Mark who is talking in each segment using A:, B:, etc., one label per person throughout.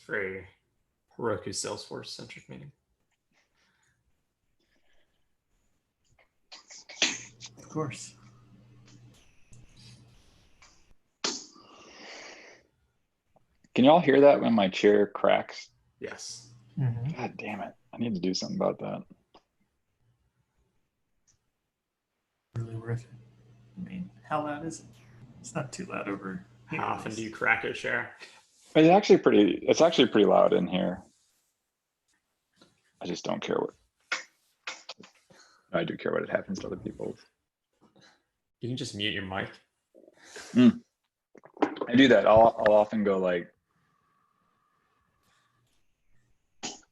A: very Heroku Salesforce centric meeting.
B: Of course.
C: Can y'all hear that when my chair cracks?
A: Yes.
B: Mm-hmm.
C: God damn it. I need to do something about that.
B: Really worth it. I mean, how loud is it? It's not too loud over here.
A: How often do you crack your chair?
C: It's actually pretty loud in here. I just don't care what. I do care what it happens to other people.
A: You can just mute your mic.
C: I do that. I'll often go like,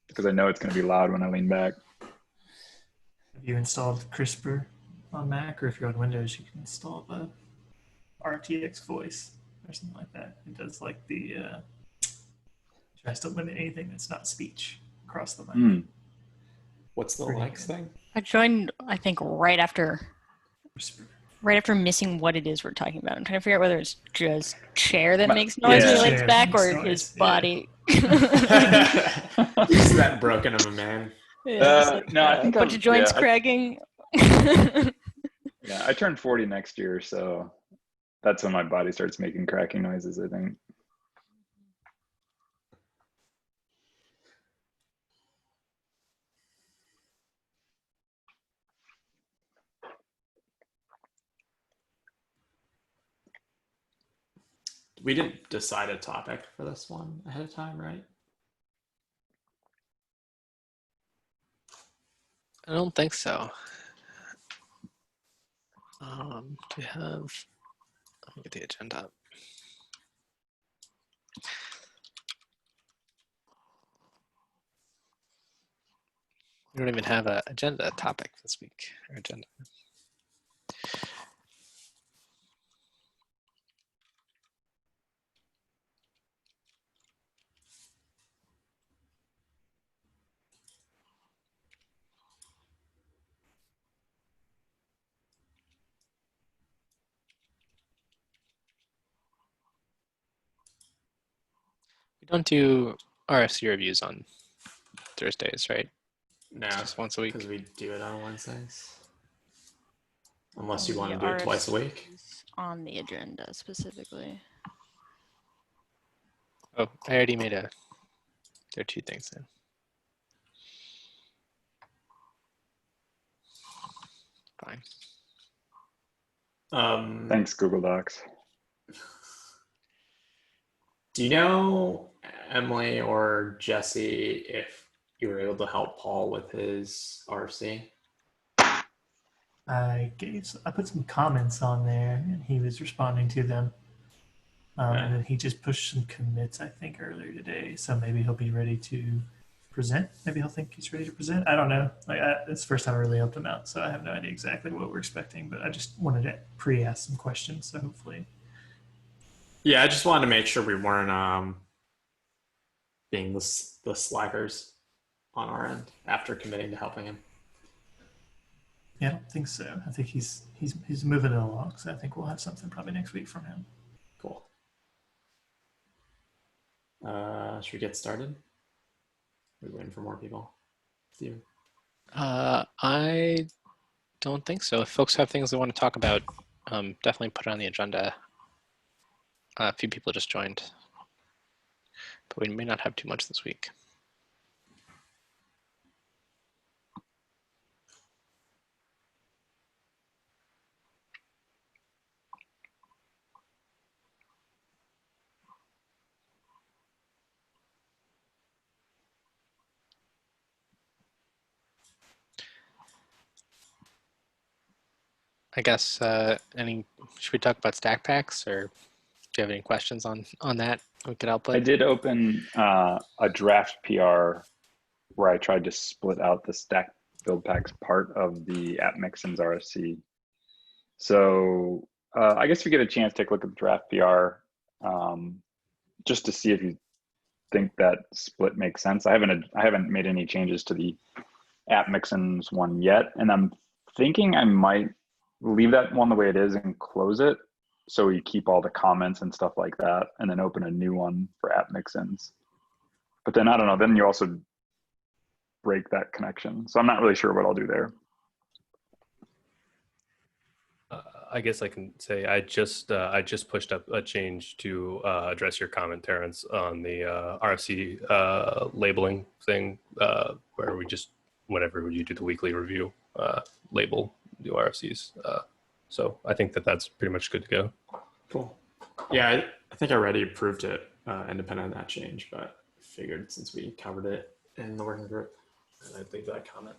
C: because I know it's going to be loud when I lean back.
B: Have you installed CRISPR on Mac, or if you're on Windows, you can install the RTX voice or something like that. It does like the tries to limit anything that's not speech across the mic.
A: What's the likes thing?
D: I joined, I think, right after
B: CRISPR.
D: missing what it is we're talking about. I'm trying to figure out whether it's just chair that makes noise when he leans
B: Chair
D: back,
B: that
D: or
B: makes
D: his
B: noise,
D: body.
A: Just that broken of a man.
C: No, I think
D: a bunch of joints cracking.
C: Yeah, I turn 40 next year, so that's when my body starts making cracking noises, I think.
A: We didn't decide a topic for this one ahead of time, right?
E: I don't think so. We have, let me get the agenda up. We don't even have an agenda topic this week, or agenda. We don't do RFC reviews on Thursdays, right?
A: No,
E: It's just once a week.
A: because we do it on Wednesdays. Unless you want to do it twice a week.
D: On the agenda specifically.
E: Oh, I already made there are two things then. Fine.
C: Thanks, Google Docs.
A: Do you know, Emily or Jesse, if you were able to help Paul with his RFC?
B: I put some comments on there, and he was responding to them. And then he just pushed some commits, I think, earlier today. So maybe he'll be ready to present. Maybe he'll think he's ready to present. I don't know. It's the first time I really helped him out, so I have no idea exactly what we're expecting. But I just wanted to pre-ask some questions, so hopefully.
A: Yeah, I just wanted to make sure we weren't being the slackers on our end after committing to helping him.
B: Yeah, I don't think so. I think he's moving it along, so I think we'll have something probably next week from him.
A: Cool. Should we get started? We're waiting for more people. Steven?
E: I don't think so. If folks have things they want to talk about, definitely put it on the agenda. A few people just joined, but we may not have too much this week. I guess should we talk about stack packs, or do you have any questions on that we could help with?
C: I did open a draft PR where I tried to split out the stack Buildpacks part of the app mixins RFC. So I guess if you get a chance, take a look at the draft PR just to see if you think that split makes sense. I haven't made any changes to the app mixins one yet, and I'm thinking I might leave that one the way it is and close it so we keep all the comments and stuff like that, and then open a new one for app mixins. But then I don't know. Then you also break that connection. So I'm not really sure what I'll do there.
F: I guess I can say I just pushed up a change to address your comment, Terrence, on the RFC labeling thing, where we just whenever you do the weekly review, label the RFCs. So I think that's pretty much good to go.
A: Cool. Yeah, I think I already approved it independent of that change, but figured since we covered it in the working group, I'd leave that comment.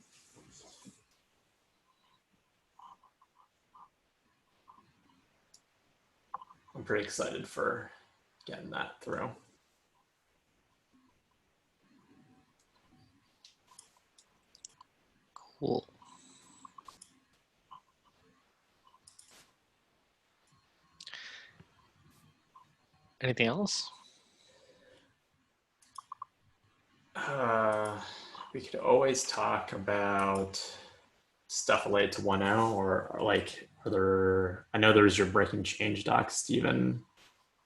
A: I'm pretty excited for getting that through.
E: Cool. Anything else?
A: We could always talk about stuff related to 1.0 or like, are there, I know there's your breaking change doc, Stephen.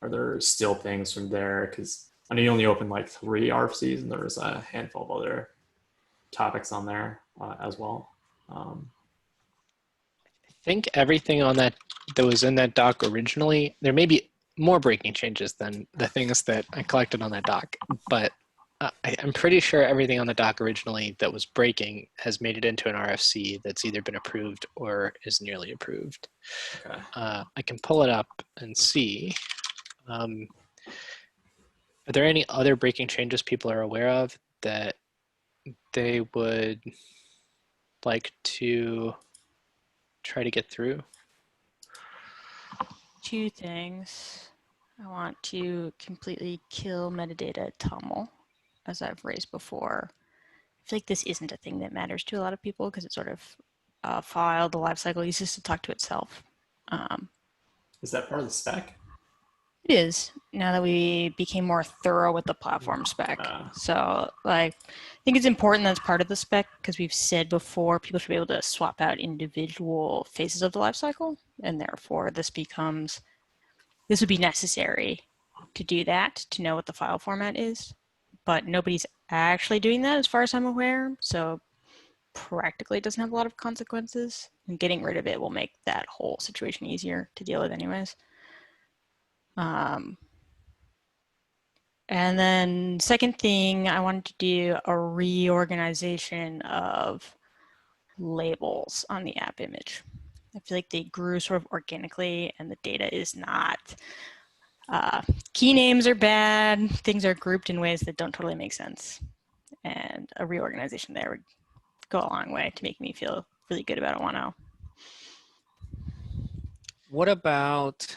A: Are there still things from there? Because I know you only opened like 3 RFCs and there was a handful of other topics on there as well.
E: I think everything on that was in that doc originally, there may be more breaking changes than the things that I collected on that doc, but I'm pretty sure everything on the doc originally that was breaking has made it into an RFC that's either been approved or is nearly approved.
A: Okay.
E: I can pull it up and see. Are there any other breaking changes people are aware of that they would like to try to get through?
D: 2 things. I want to completely kill metadata TOML, as I've raised before. I feel like this isn't a thing that matters to a lot of people because it's sort of file the lifecycle uses to talk to itself.
A: Is that part of the spec?
D: It is, now that we became more thorough with the platform spec. So like, I think it's important that's part of the spec because we've said before people should be able to swap out individual phases of the lifecycle, and therefore this would be necessary to do that, to know what the file format is. But nobody's actually doing that as far as I'm aware, so practically it doesn't have a lot of consequences, and getting rid of it will make that whole situation easier to deal with anyways. And then second thing, I wanted to do a reorganization of labels on the app image. I feel like they grew sort of organically and the data is not. Key names are bad, things are grouped in ways that don't totally make sense. And a reorganization there would go a long way to make me feel really good about a 1.0.
G: What about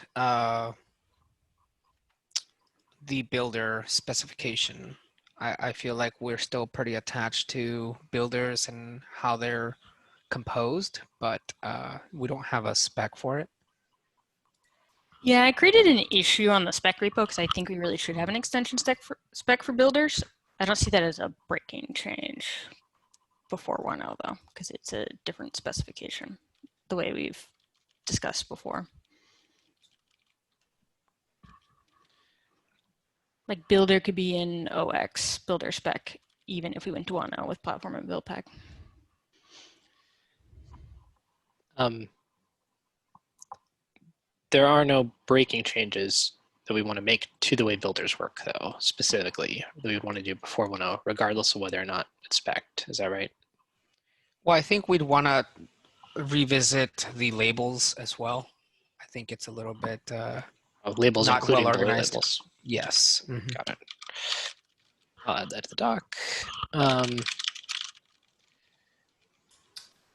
G: the builder specification? I feel like we're still pretty attached to builders and how they're composed, but we don't have a spec for it.
D: Yeah, I created an issue on the spec repo because I think we really should have an extension spec for builders. I don't see that as a breaking change before 1.0 though, because it's a different specification, the way we've discussed before. Like builder could be in OX builder spec, even if we went to 1.0 with platform and Buildpack.
E: There are no breaking changes that we want to make to the way builders work, though, specifically, that we want to do before 1.0, regardless of whether or not it's spec'd. Is that right?
G: Well, I think we'd want to revisit the labels as well. I think it's a little bit
E: Labels
G: not
E: including
G: well
E: builder
G: organized.
E: labels.
G: Yes.
E: Got it. I'll add that to the doc.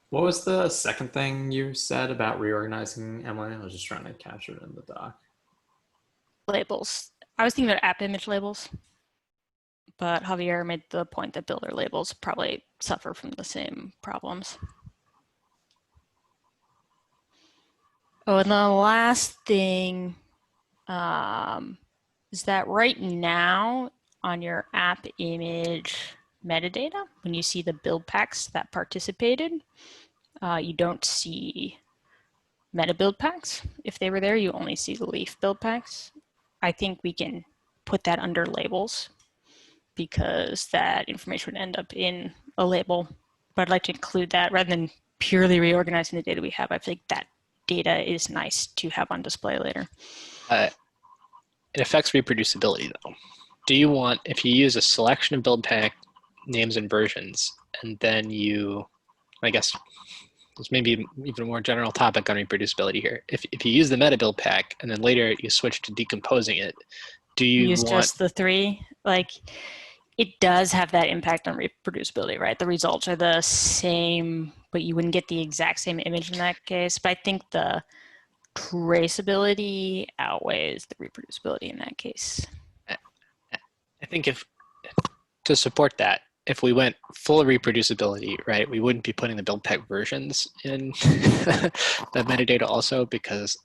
A: What was the second thing you said about reorganizing, Emily? I was just trying to capture it in the doc.
D: Labels. I was thinking about app image labels, but Javier made the point that builder labels probably suffer from the same problems. Oh, and the last thing is that right now on your app image metadata, when you see the Buildpacks that participated, you don't see meta Buildpacks. If they were there, you only see the Leaf Buildpacks. I think we can put that under labels because that information would end up in a label. But I'd like to include that rather than purely reorganizing the data we have. I feel like that data is nice to have on display later.
E: It affects reproducibility though. Do you want, if you use a selection of build pack names and versions, and then you, I guess there's maybe even a more general topic on reproducibility here. If you use the meta build pack and then later you switch to decomposing it, do you
D: use
E: want
D: just the 3? Like, it does have that impact on reproducibility, right? The results are the same, but you wouldn't get the exact same image in that case. But I think the traceability outweighs the reproducibility in that case.
E: I think if to support that, if we went full reproducibility, right, we wouldn't be putting the build pack versions in the metadata also, because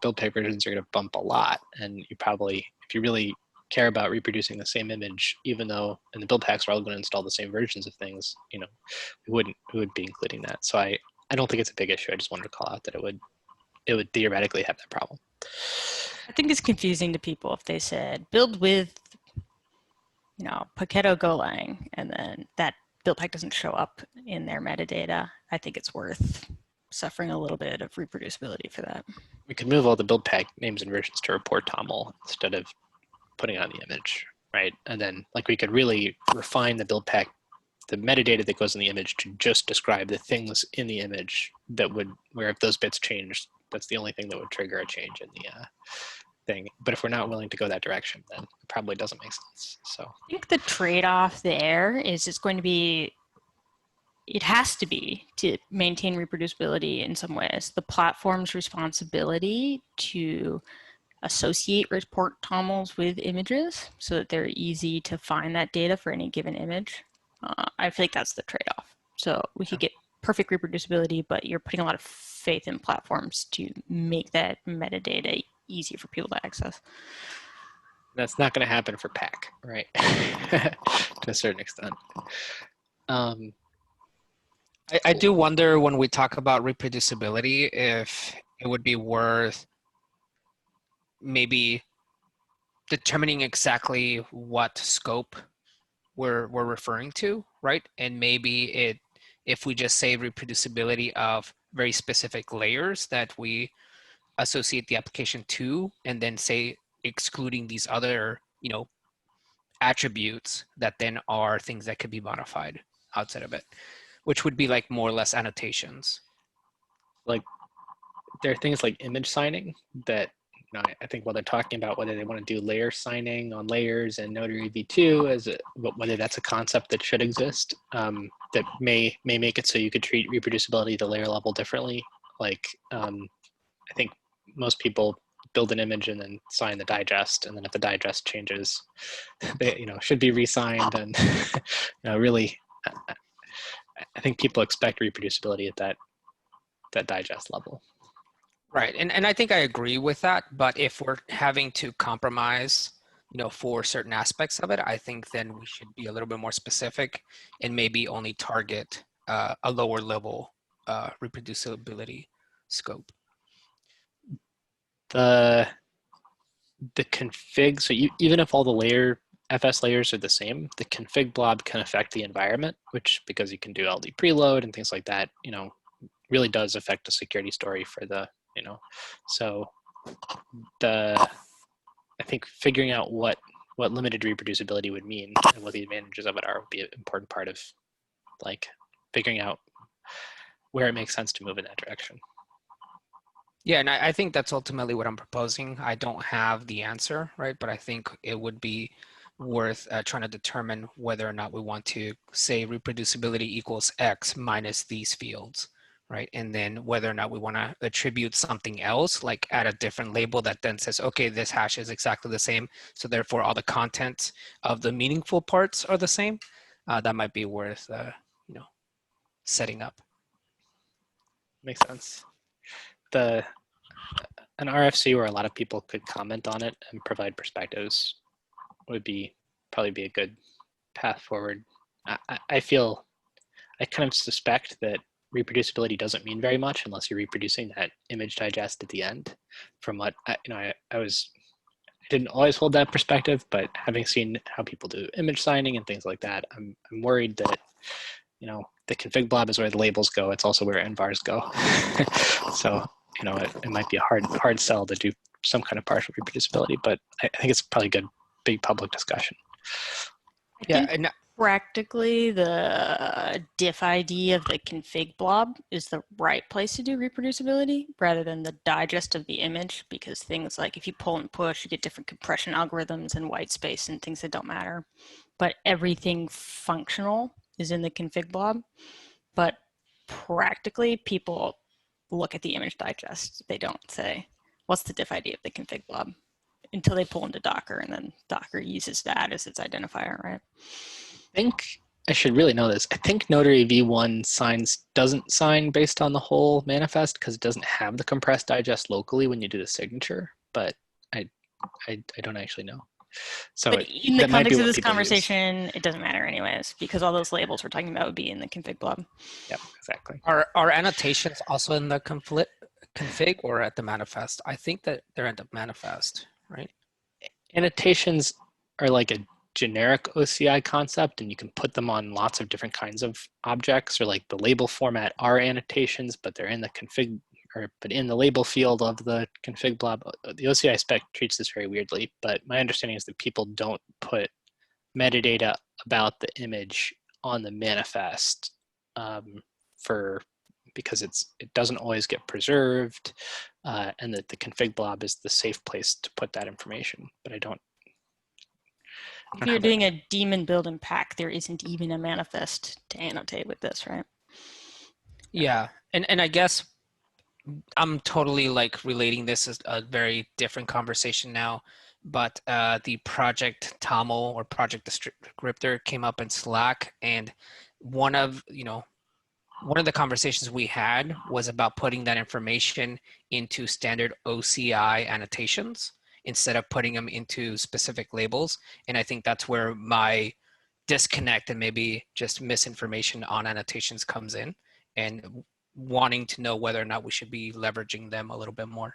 E: build pack versions are going to bump a lot, and you probably, if you really care about reproducing the same image, even though in the build packs we're all going to install the same versions of things, we would be including that. So I don't think it's a big issue. I just wanted to call out that it would theoretically have that problem.
D: I think it's confusing to people if they said build with Paketo Golang, and then that build pack doesn't show up in their metadata. I think it's worth suffering a little bit of reproducibility for that.
E: We could move all the build pack names and versions to report TOML instead of putting on the image, right? And then we could really refine the build pack, the metadata that goes in the image, to just describe the things in the image that would, where if those bits changed, that's the only thing that would trigger a change in the thing. But if we're not willing to go that direction, then it probably doesn't make sense. So
D: I think the trade-off there is it's going to be, it has to be, to maintain reproducibility in some ways, the platform's responsibility to associate report TOMLs with images so that they're easy to find that data for any given image. I feel like that's the trade-off. So we could get perfect reproducibility, but you're putting a lot of faith in platforms to make that metadata easy for people to access.
E: That's not going to happen for pack, right? To a certain extent.
G: I do wonder when we talk about reproducibility if it would be worth maybe determining exactly what scope we're referring to, right? And maybe if we just say reproducibility of very specific layers that we associate the application to, and then say excluding these other attributes that then are things that could be modified outside of it, which would be more or less annotations.
E: There are things like image signing that I think while they're talking about whether they want to do layer signing on layers and Notary v2, whether that's a concept that should exist, that may make it so you could treat reproducibility at the layer level differently. I think most people build an image and then sign the digest, and then if the digest changes, they should be re-signed. And really, I think people expect reproducibility at that digest level.
G: Right, and I think I agree with that. But if we're having to compromise, for certain aspects of it, I think then we should be a little bit more specific and maybe only target a lower level reproducibility scope.
E: The config, so even if all the FS layers are the same, the config blob can affect the environment, which, because you can do LD preload and things like that, really does affect the security story for the, so I think figuring out what limited reproducibility would mean and what the advantages of it are would be an important part of figuring out where it makes sense to move in that direction.
G: Yeah, and I think that's ultimately what I'm proposing. I don't have the answer, right? But I think it would be worth trying to determine whether or not we want to say reproducibility equals X minus these fields, right? And then whether or not we want to attribute something else, like add a different label that then says, okay, this hash is exactly the same, so therefore all the content of the meaningful parts are the same. That might be worth, setting up.
E: Makes sense. An RFC where a lot of people could comment on it and provide perspectives would probably be a good path forward. I kind of suspect that reproducibility doesn't mean very much unless you're reproducing that image digest at the end. From what I didn't always hold that perspective, but having seen how people do image signing and things like that, I'm worried that, the config blob is where the labels go. It's also where envars go. So, it might be a hard sell to do some kind of partial reproducibility, but I think it's probably a good big public discussion.
G: Yeah,
D: think practically the diff ID of the config blob is the right place to do reproducibility rather than the digest of the image, because things like if you pull and push, you get different compression algorithms and white space and things that don't matter. But everything functional is in the config blob. But practically, people look at the image digest. They don't say, what's the diff ID of the config blob? Until they pull into Docker, and then Docker uses that as its identifier, right?
E: I think I should really know this. I think Notary v1 doesn't sign based on the whole manifest because it doesn't have the compressed digest locally when you do the signature, but I don't actually know. So
D: but in the
E: that might be
D: context of
E: what
D: this
E: people use.
D: conversation, it doesn't matter anyways, because all those labels we're talking about would be in the config blob.
E: Yep, exactly.
G: Are annotations also in the config or at the manifest? I think that they're at the manifest, right?
E: Annotations are like a generic OCI concept, and you can put them on lots of different kinds of objects, or like the label format are annotations, but they're in the config, but in the label field of the config blob. The OCI spec treats this very weirdly, but my understanding is that people don't put metadata about the image on the manifest because it doesn't always get preserved, and that the config blob is the safe place to put that information. But I don't.
D: If you're doing a daemon build and pack, there isn't even a manifest to annotate with this, right?
G: Yeah, and I guess I'm totally like relating this as a very different conversation now, but the project TOML or project descriptor came up in Slack, and one of the conversations we had was about putting that information into standard OCI annotations instead of putting them into specific labels. And I think that's where my disconnect and maybe just misinformation on annotations comes in, and wanting to know whether or not we should be leveraging them a little bit more.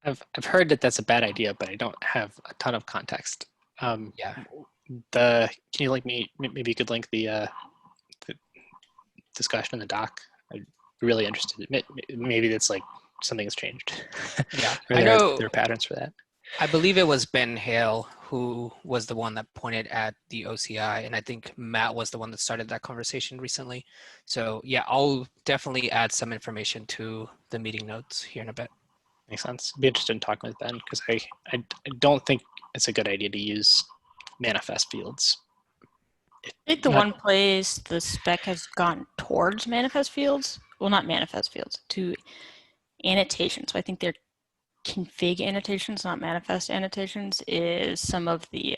E: I've heard that that's a bad idea, but I don't have a ton of context.
G: Yeah.
E: Can you link me? Maybe you could link the discussion in the doc. I'm really interested. Maybe that's like something has changed.
G: Yeah,
E: Or
G: I know.
E: there are patterns for that.
G: I believe it was Ben Hale who was the one that pointed at the OCI, and I think Matt was the one that started that conversation recently. So yeah, I'll definitely add some information to the meeting notes here in a bit.
E: Makes sense. I'd be interested in talking with Ben because I don't think it's a good idea to use manifest fields.
D: I think the one place the spec has gone towards manifest fields, well, not manifest fields, to annotations. So I think they're config annotations, not manifest annotations, is some of the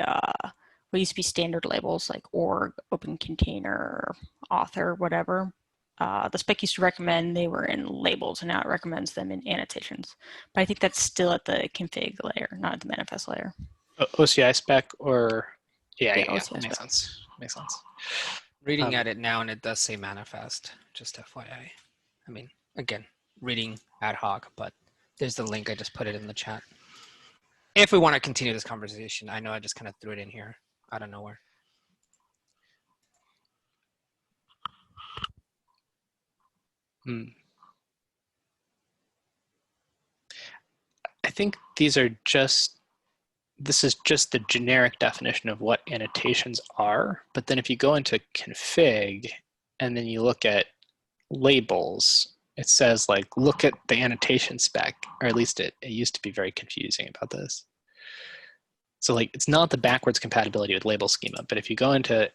D: what used to be standard labels like org, open container, author, whatever. The spec used to recommend they were in labels, and now it recommends them in annotations. But I think that's still at the config layer, not at the manifest layer.
E: OCI spec or yeah,
D: OCI
E: makes
D: spec.
E: sense. Makes sense.
G: Reading at it now, and it does say manifest, just FYI. I mean, again, reading ad hoc, but there's the link. I just put it in the chat. If we want to continue this conversation, I know I just kind of threw it in here out of nowhere.
E: I think this is just the generic definition of what annotations are. But then if you go into config and then you look at labels, it says like, look at the annotation spec, or at least it used to be very confusing about this. So like, it's not the backwards compatibility with label schema, but if you go into,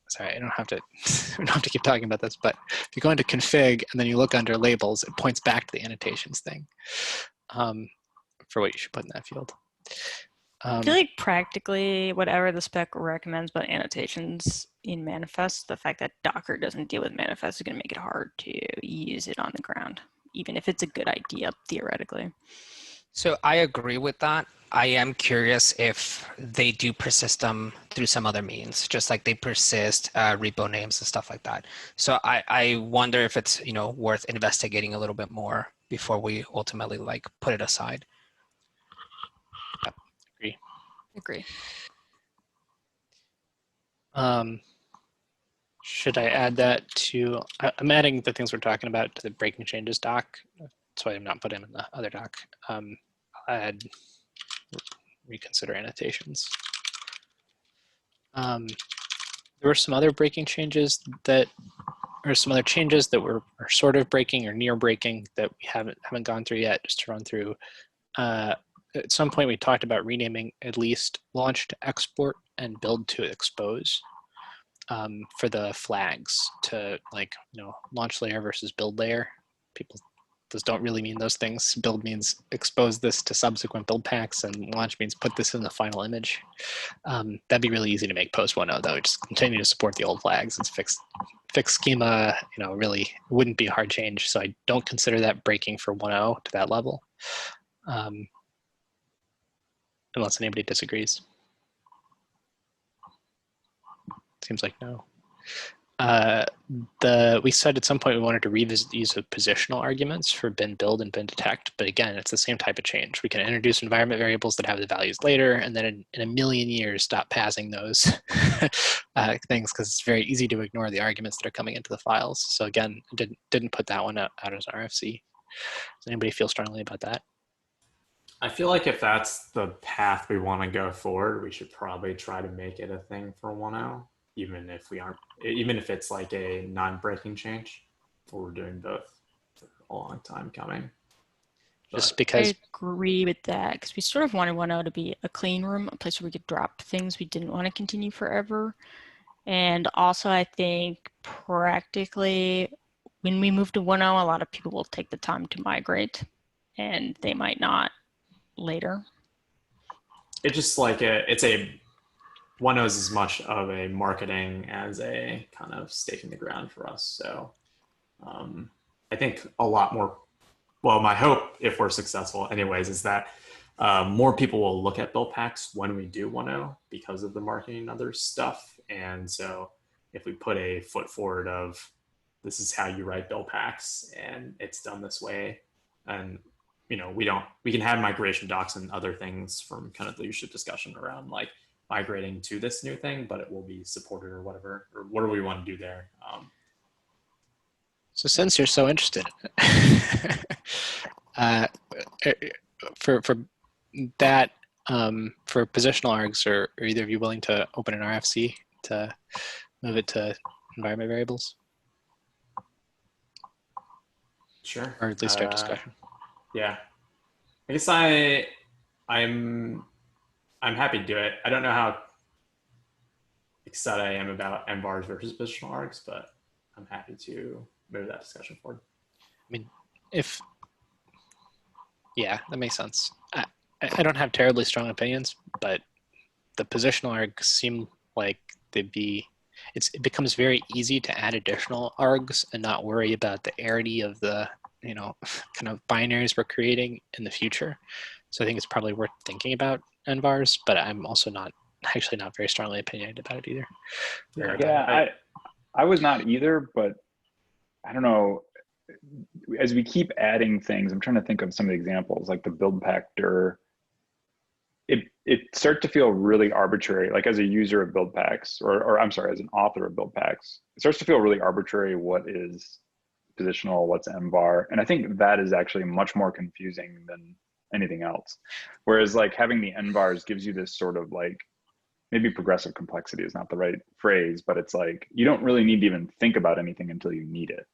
E: sorry, I don't have to keep talking about this, but if you go into config and then you look under labels, it points back to the annotations thing for what you should put in that field.
D: I feel like practically whatever the spec recommends about annotations in manifest, the fact that Docker doesn't deal with manifest is going to make it hard to use it on the ground, even if it's a good idea theoretically.
G: So I agree with that. I am curious if they do persist them through some other means, just like they persist repo names and stuff like that. So I wonder if it's worth investigating a little bit more before we ultimately like put it aside.
E: Agree.
D: Agree.
E: Should I add that to? I'm adding the things we're talking about to the breaking changes doc. That's why I'm not putting them in the other doc. I'll add reconsider annotations. There were some other breaking changes that, or some other changes that are sort of breaking or near breaking that we haven't gone through yet. Just to run through. At some point, we talked about renaming at least launch to export and build to expose for the flags to launch layer versus build layer. People those don't really mean those things. Build means expose this to subsequent build packs, and launch means put this in the final image. That'd be really easy to make post 1.0 though. Just continue to support the old flags. It's fixed schema. Really wouldn't be a hard change. So I don't consider that breaking for 1.0 to that level, unless anybody disagrees. Seems like no. We said at some point we wanted to revisit the use of positional arguments for bin build and bin detect, but again, it's the same type of change. We can introduce environment variables that have the values later, and then in a million years stop passing those things because it's very easy to ignore the arguments that are coming into the files. So again, didn't put that one out as an RFC. Does anybody feel strongly about that?
A: I feel like if that's the path we want to go forward, we should probably try to make it a thing for 1.0. Even if it's like a non-breaking change, or we're doing both for a long time coming.
E: Just because
D: I agree with that, because we sort of wanted 1.0 to be a clean room, a place where we could drop things we didn't want to continue forever. And also, I think practically, when we move to 1.0, a lot of people will take the time to migrate, and they might not later.
A: It's just like it's a 1.0 is as much of a marketing as a kind of stake in the ground for us. So I think a lot more, well, my hope, if we're successful anyways, is that more people will look at Buildpacks when we do 1.0 because of the marketing and other stuff. And so if we put a foot forward of this is how you write Buildpacks and it's done this way, and we can have migration docs and other things from kind of leadership discussion around like migrating to this new thing, but it will be supported or whatever, or what do we want to do there?
E: So since you're so interested, for that, for positional args, are either of you willing to open an RFC to move it to environment variables?
A: Sure.
E: Or at least start discussion.
A: Yeah. I guess I'm happy to do it. I don't know how excited I am about MVARs versus positional args, but I'm happy to move that discussion forward.
E: I mean, yeah, that makes sense. I don't have terribly strong opinions, but the positional args seem like it becomes very easy to add additional args and not worry about the arity of the kind of binaries we're creating in the future. So I think it's probably worth thinking about NVARs, but I'm also not very strongly opinionated about it either.
C: Yeah, I was not either, but I don't know. As we keep adding things, I'm trying to think of some of the examples, like the build pactor. It starts to feel really arbitrary, like as a user of Buildpacks, or I'm sorry, as an author of Buildpacks, it starts to feel really arbitrary what is positional, what's MVAR. And I think that is actually much more confusing than anything else. Whereas like having the NVARs gives you this sort of like, maybe progressive complexity is not the right phrase, but it's like, you don't really need to even think about anything until you need it,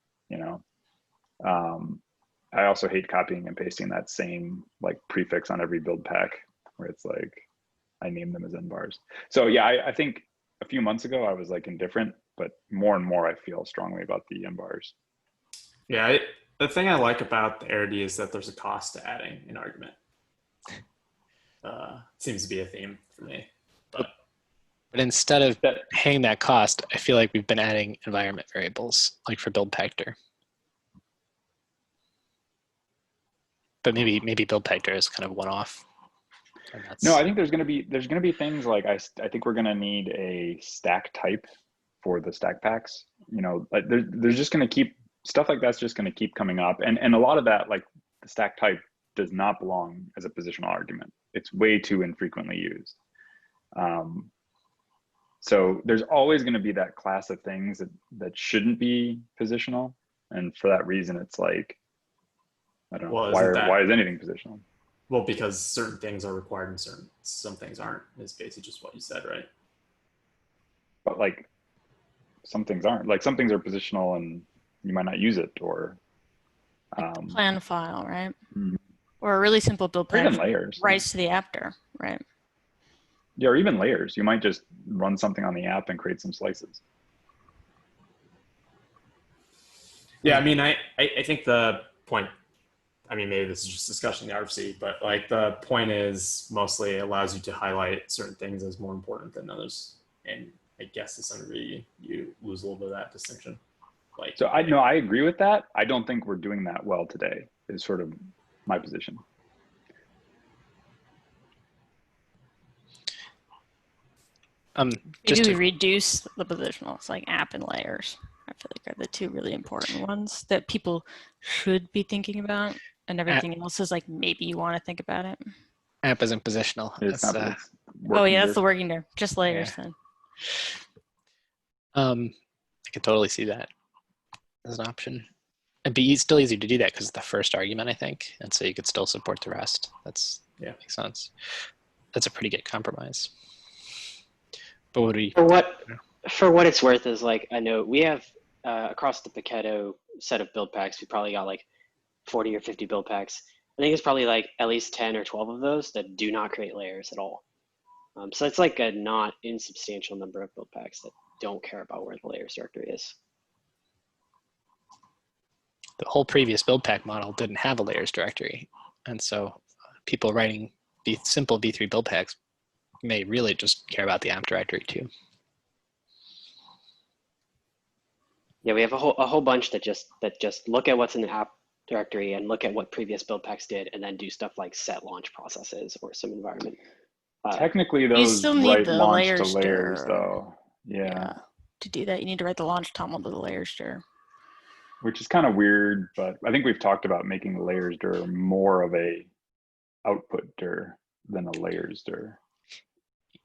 C: I also hate copying and pasting that same like prefix on every build pack where it's like, I name them as NVARs. So yeah, I think a few months ago I was like indifferent, but more and more I feel strongly about the NVARs.
A: Yeah, the thing I like about the arity is that there's a cost to adding an argument. Seems to be a theme for me. But
E: instead of paying that cost, I feel like we've been adding environment variables, like for build pactor. but maybe Buildpack is kind of one off.
C: No, I think there's going to be things like I think we're going to need a stack type for the stack packs. You know, like there's just going to keep stuff like that's just going to keep coming up, and a lot of that, like the stack type, does not belong as a positional argument. It's way too infrequently used. So there's always going to be that class of things that shouldn't be positional, and for that reason, it's like, I don't know, why is anything positional?
A: Well, because certain things are required and some things aren't, is basically just what you said, right?
C: But like some things aren't. Like some things are positional and you might not use it, or
D: Like the plan file, right?
C: Mhm.
D: Or a really simple build
C: Or even
D: pack
C: layers.
D: writes to the after, right?
C: Yeah, or even layers. You might just run something on the app and create some slices.
A: Yeah, I mean, I think the point, I mean, maybe this is just discussion in the RFC, but like the point is mostly it allows you to highlight certain things as more important than others. And I guess to some degree, you lose a little bit of that distinction. Like,
C: So I agree with that. I don't think we're doing that well today, is sort of my position.
D: Maybe we reduce the positionals, like app and layers. I feel like are the two really important ones that people should be thinking about, and everything else is like maybe you want to think about it.
E: App isn't positional.
C: It's not, but it's
D: Oh yeah, that's
C: dirt.
D: the working there. Just layers then.
E: I could totally see that as an option. It'd be still easy to do that because it's the first argument, I think, and so you could still support the rest. Makes sense. That's a pretty good compromise. But what do you?
H: For what it's worth is like, I know we have across the Paketo set of build packs, we probably got like 40 or 50 build packs. I think it's probably like at least 10 or 12 of those that do not create layers at all. So it's like a not insubstantial number of build packs that don't care about where the layers directory is.
E: The whole previous build pack model didn't have a layers directory, and so people writing the simple v3 build packs may really just care about the app directory too.
H: Yeah, we have a whole bunch that just look at what's in the app directory and look at what previous build packs did, and then do stuff like set launch processes or some environment.
C: Technically,
D: you
C: those
D: still need
C: write
D: the
C: launch to
D: layers
C: layers,
D: dir.
C: though. Yeah.
D: To do that, you need to write the launch toml to the layers dir.
C: Which is kind of weird, but I think we've talked about making the layers dir more of a output dir than a layers dir.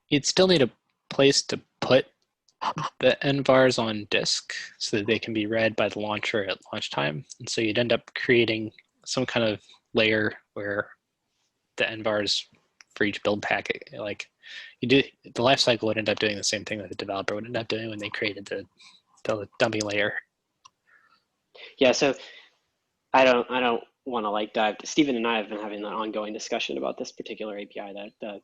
E: You'd still need a place to put the nvars on disk so that they can be read by the launcher at launch time. And so you'd end up creating some kind of layer where the nvars for each build pack, like you do, the lifecycle would end up doing the same thing that the developer would end up doing when they created the dummy layer.
H: Yeah, so I don't want to like dive. Stephen and I have been having an ongoing discussion about this particular API, that the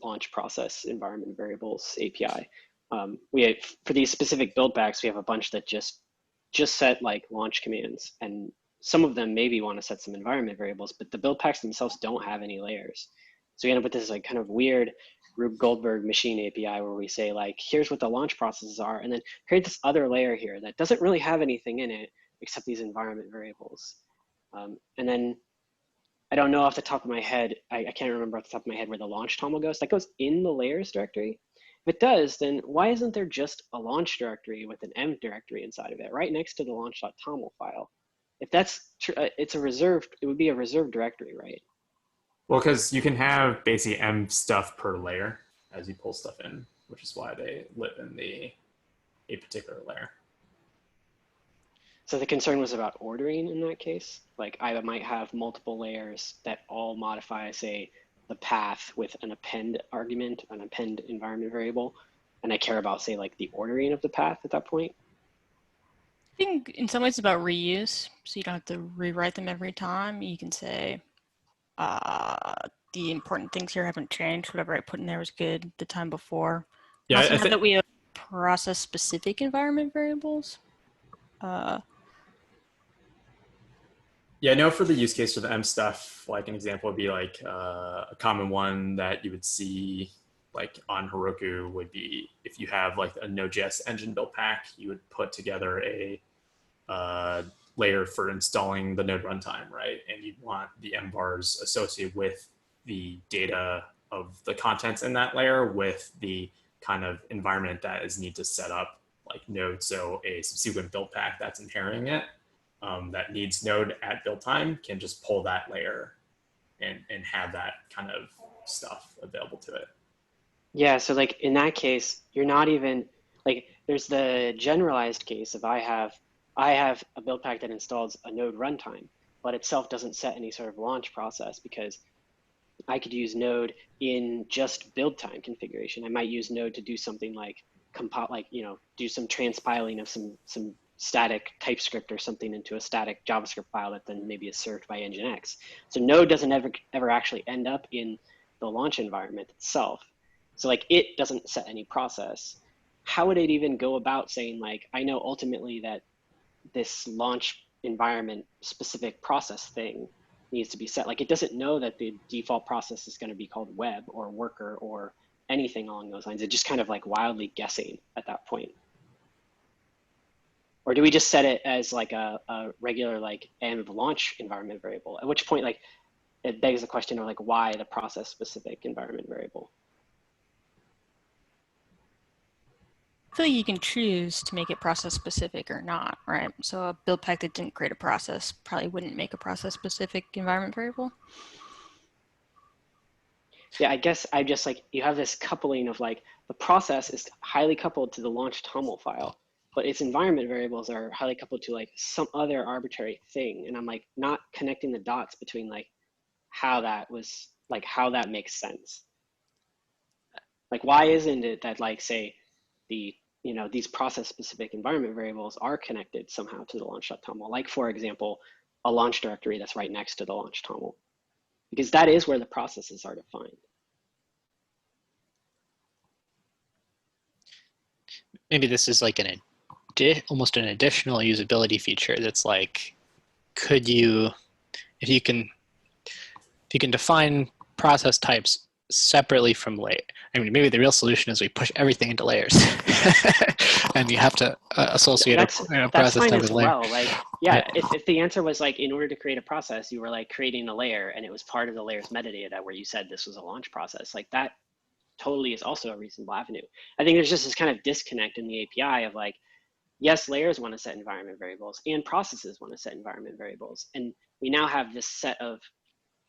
H: launch process environment variables API. We have, for these specific build packs, we have a bunch that just set like launch commands, and some of them maybe want to set some environment variables, but the build packs themselves don't have any layers. So we end up with this like kind of weird Rube Goldberg machine API where we say like, here's what the launch processes are, and then create this other layer here that doesn't really have anything in it except these environment variables. And then I don't know off the top of my head, I can't remember off the top of my head where the launch toml goes. That goes in the layers directory. If it does, then why isn't there just a launch directory with an M directory inside of it, right next to the launch.toml file? If that's true, it's a reserved, it would be a reserved directory, right?
A: well, because you can have basically M stuff per layer as you pull stuff in, which is why they live in a particular layer.
H: So the concern was about ordering in that case. Like I might have multiple layers that all modify, say, the path with an append argument, an append environment variable, and I care about, say, like the ordering of the path at that point.
D: I think in some ways it's about reuse, so you don't have to rewrite them every time. You can say the important things here haven't changed. Whatever I put in there was good the time before.
A: Yeah,
D: also, now that we have process-specific environment variables.
A: Yeah, I know for the use case for the M stuff, like an example would be like a common one that you would see like on Heroku would be if you have like a Node.js engine build pack, you would put together a layer for installing the node runtime, right? And you want the MVARs associated with the data of the contents in that layer with the kind of environment that is need to set up like node. So a subsequent build pack that's inheriting it that needs node at build time can just pull that layer and have that kind of stuff available to it.
H: Yeah, so like in that case, you're not even like there's the generalized case of I have a build pack that installs a node runtime, but itself doesn't set any sort of launch process because I could use node in just build time configuration. I might use node to do something like compile, like, you know, do some transpiling of some static TypeScript or something into a static JavaScript file that then maybe is served by Nginx. So node doesn't ever actually end up in the launch environment itself. So like it doesn't set any process. How would it even go about saying like, I know ultimately that this launch environment specific process thing needs to be set. Like it doesn't know that the default process is going to be called web or worker or anything along those lines. It's just kind of like wildly guessing at that point. Or do we just set it as like a regular like env launch environment variable? At which point like it begs the question of like why the process specific environment variable?
D: I feel like you can choose to make it process specific or not, right? So a build pack that didn't create a process probably wouldn't make a process specific environment variable.
H: Yeah, I guess I just like, you have this coupling of like, the process is highly coupled to the launch TOML file, but its environment variables are highly coupled to like some other arbitrary thing. And I'm like not connecting the dots between like how that was, like how that makes sense. Like, why isn't it that like, say the, you know, these process specific environment variables are connected somehow to the launch.toml, like for example, a launch directory that's right next to the launch toml, because that is where the processes are defined.
E: Maybe this is like almost an additional usability feature that's like, could you, if you can define process types separately from layer. I mean, maybe the real solution is we push everything into layers, and you have to associate a process
H: that's fine
E: type
H: as
E: with layer.
H: well. Like, yeah, if the answer was like, in order to create a process, you were like creating a layer, and it was part of the layer's metadata where you said this was a launch process, like that totally is also a reasonable avenue. I think there's just this kind of disconnect in the API of like, yes, layers want to set environment variables, and processes want to set environment variables, and we now have this set of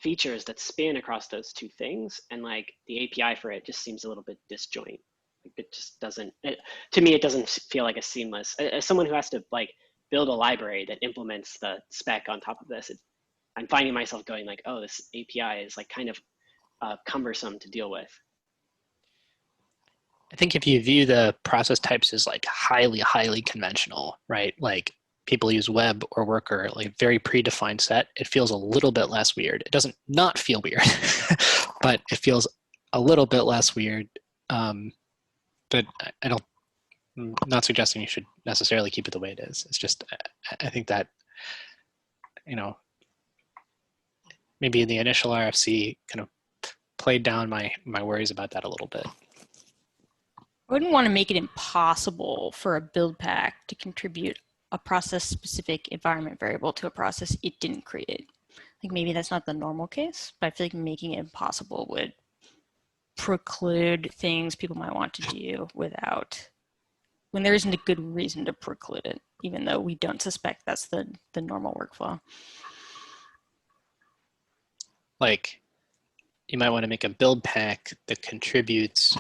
H: features that span across those two things, and like the API for it just seems a little bit disjoint. Like it just doesn't, to me, it doesn't feel like a seamless, as someone who has to like build a library that implements the spec on top of this, I'm finding myself going like, oh, this API is like kind of cumbersome to deal with.
E: I think if you view the process types as like highly conventional, right? Like people use web or worker, like very predefined set, it feels a little bit less weird. It doesn't not feel weird, but it feels a little bit less weird. But I'm not suggesting you should necessarily keep it the way it is. It's just, I think that, you know, maybe the initial RFC kind of played down my worries about that a little bit.
D: I wouldn't want to make it impossible for a build pack to contribute a process-specific environment variable to a process it didn't create. Like maybe that's not the normal case, but I feel like making it impossible would preclude things people might want to do without, when there isn't a good reason to preclude it, even though we don't suspect that's the normal workflow.
E: Like you might want to make a build pack that contributes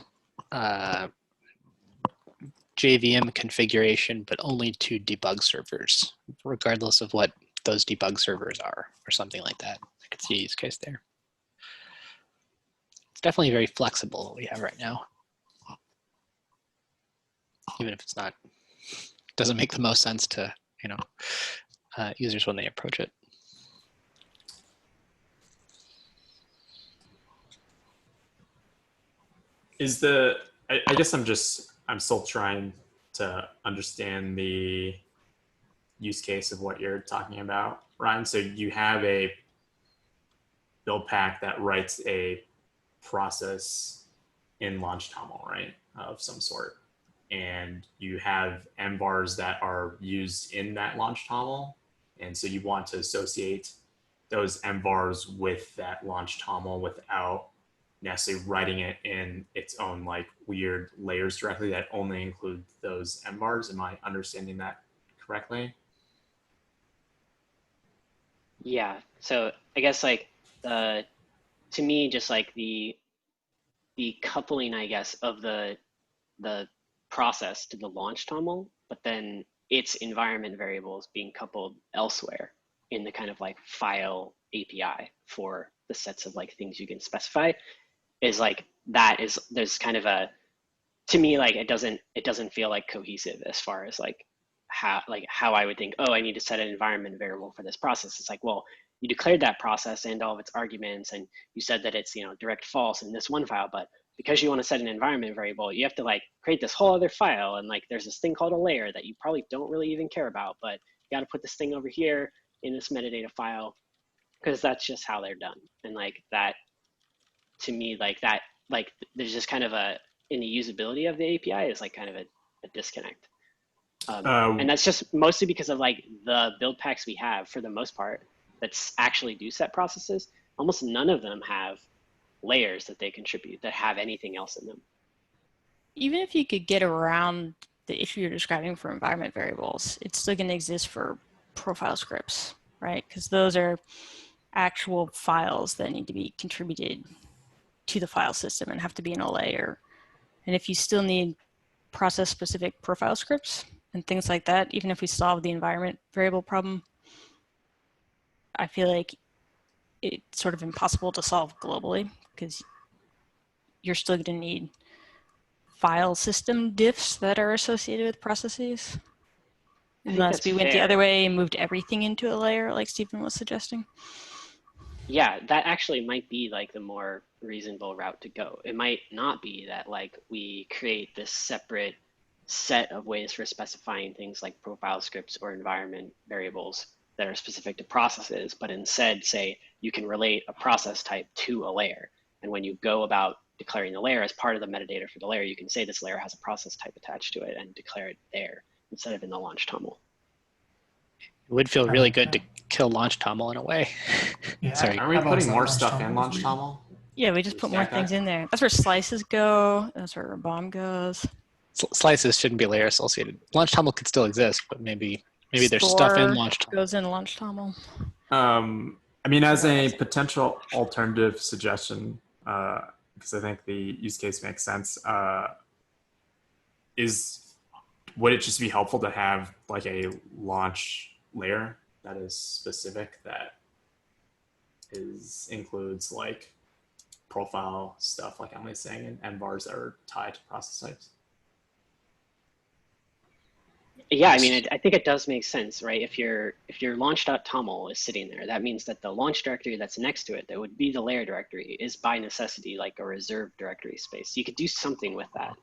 E: JVM configuration, but only to debug servers, regardless of what those debug servers are, or something like that. I could see a use case there. It's definitely very flexible what we have right now, even if it's not, doesn't make the most sense to, you know, users when they approach it.
A: Is I guess I'm still trying to understand the use case of what you're talking about, Ryan. So you have a build pack that writes a process in launch TOML, right, of some sort. And you have MVARs that are used in that launch TOML. And so you want to associate those mvars with that launch toml without necessarily writing it in its own like weird layers directly that only include those mvars. Am I understanding that correctly?
H: Yeah. So I guess like to me, just like the coupling, I guess, of the process to the launch toml, but then its environment variables being coupled elsewhere in the kind of like file API for the sets of like things you can specify is like that is there's kind of a to me like it doesn't feel like cohesive as far as like how I would think, oh, I need to set an environment variable for this process. It's like, well, you declared that process and all of its arguments, and you said that it's direct false in this one file, but because you want to set an environment variable, you have to like create this whole other file, and like there's this thing called a layer that you probably don't really even care about, but you got to put this thing over here in this metadata file because that's just how they're done. And like that, to me, like that, like there's just kind of a in the usability of the API is like kind of a disconnect. And that's just mostly because of like the build packs we have for the most part that's actually do set processes. Almost none of them have layers that they contribute that have anything else in them.
D: Even if you could get around the issue you're describing for environment variables, it's still going to exist for profile scripts, right? Because those are actual files that need to be contributed to the file system and have to be in a layer. And if you still need process-specific profile scripts and things like that, even if we solve the environment variable problem, I feel like it's sort of impossible to solve globally because you're still going to need file system diffs that are associated with processes. Unless we went the other way and moved everything into a layer like Stephen was suggesting.
H: Yeah, that actually might be like the more reasonable route to go. It might not be that like we create this separate set of ways for specifying things like profile scripts or environment variables that are specific to processes, but instead say you can relate a process type to a layer. And when you go about declaring the layer as part of the metadata for the layer, you can say this layer has a process type attached to it and declare it there instead of in the launch toml.
E: It would feel really good to kill launch toml in a way.
B: Yeah,
E: Sorry.
A: Aren't we putting more
B: launch
A: stuff
B: toml
A: in
B: was
A: launch
B: weird.
A: toml?
D: Yeah, we just put more things in there. That's where slices go. That's where bomb goes.
E: Slices shouldn't be layer associated. Launch toml could still exist, but maybe there's stuff in launch toml.
D: Goes in launch toml.
A: I mean, as a potential alternative suggestion, because I think the use case makes sense, would it just be helpful to have like a launch layer that is specific that includes like profile stuff like Emily's saying and bars that are tied to process types?
H: Yeah, I mean, I think it does make sense, right? If your launch.toml is sitting there, that means that the launch directory that's next to it, that would be the layer directory, is by necessity like a reserved directory space. You could do something with that.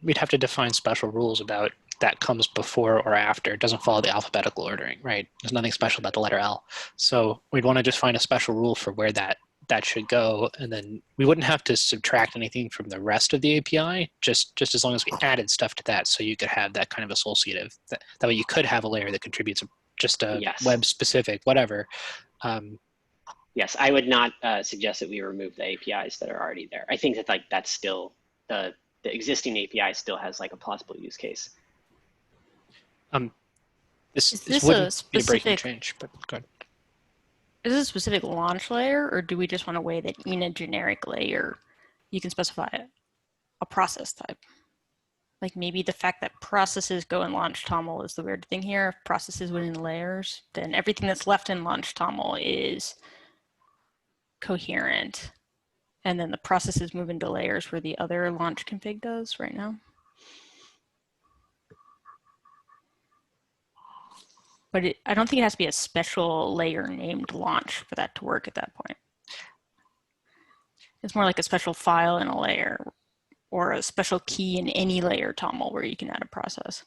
E: We'd have to define special rules about that comes before or after. It doesn't follow the alphabetical ordering, right? There's nothing special about the letter L. So we'd want to just find a special rule for where that should go, and then we wouldn't have to subtract anything from the rest of the API, just as long as we added stuff to that, so you could have that kind of associative. That way you could have a layer that contributes just a web-specific whatever.
H: Yes, I would not suggest that we remove the APIs that are already there. I think that like that's still the existing API still has like a plausible use case.
E: This wouldn't be a breaking change, but go ahead.
D: Is this a specific launch layer, or do we just want a way that in a generic layer you can specify a process type? Like maybe the fact that processes go in launch toml is the weird thing here. If processes went in layers, then everything that's left in launch toml is coherent. And then the processes move into layers where the other launch config does right now. But I don't think it has to be a special layer named launch for that to work at that point. It's more like a special file in a layer or a special key in any layer toml where you can add a process.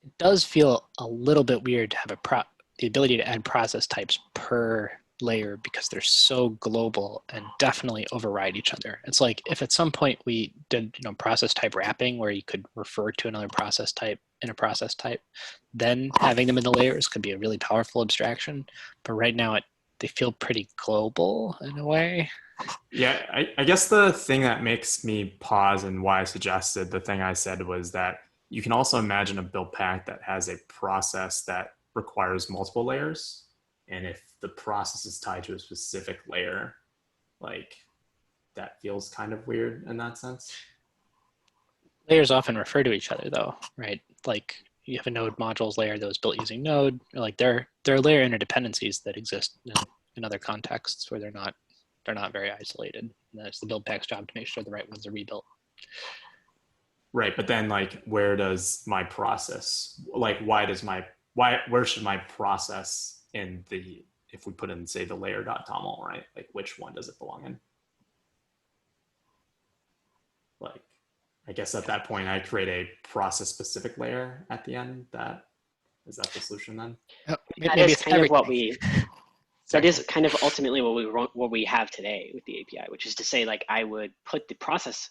E: It does feel a little bit weird to have the ability to add process types per layer because they're so global and definitely override each other. It's like if at some point we did process type wrapping where you could refer to another process type in a process type, then having them in the layers could be a really powerful abstraction. But right now they feel pretty global in a way.
A: Yeah, I guess the thing that makes me pause and why I suggested the thing I said was that you can also imagine a build pack that has a process that requires multiple layers. And if the process is tied to a specific layer, like that feels kind of weird in that sense.
E: Layers often refer to each other though, right? Like you have a node modules layer that was built using node, or like there are layer interdependencies that exist in other contexts where they're not very isolated. And that's the build pack's job to make sure the right ones are rebuilt.
A: Right, but then like where does my process, like where should my process in the, if we put in say the layer.toml, right? Like which one does it belong in? Like I guess at that point I create a process specific layer at the end. Is that the solution then?
H: That is kind of what we that is kind of ultimately what we have today with the API, which is to say, like, I would put the process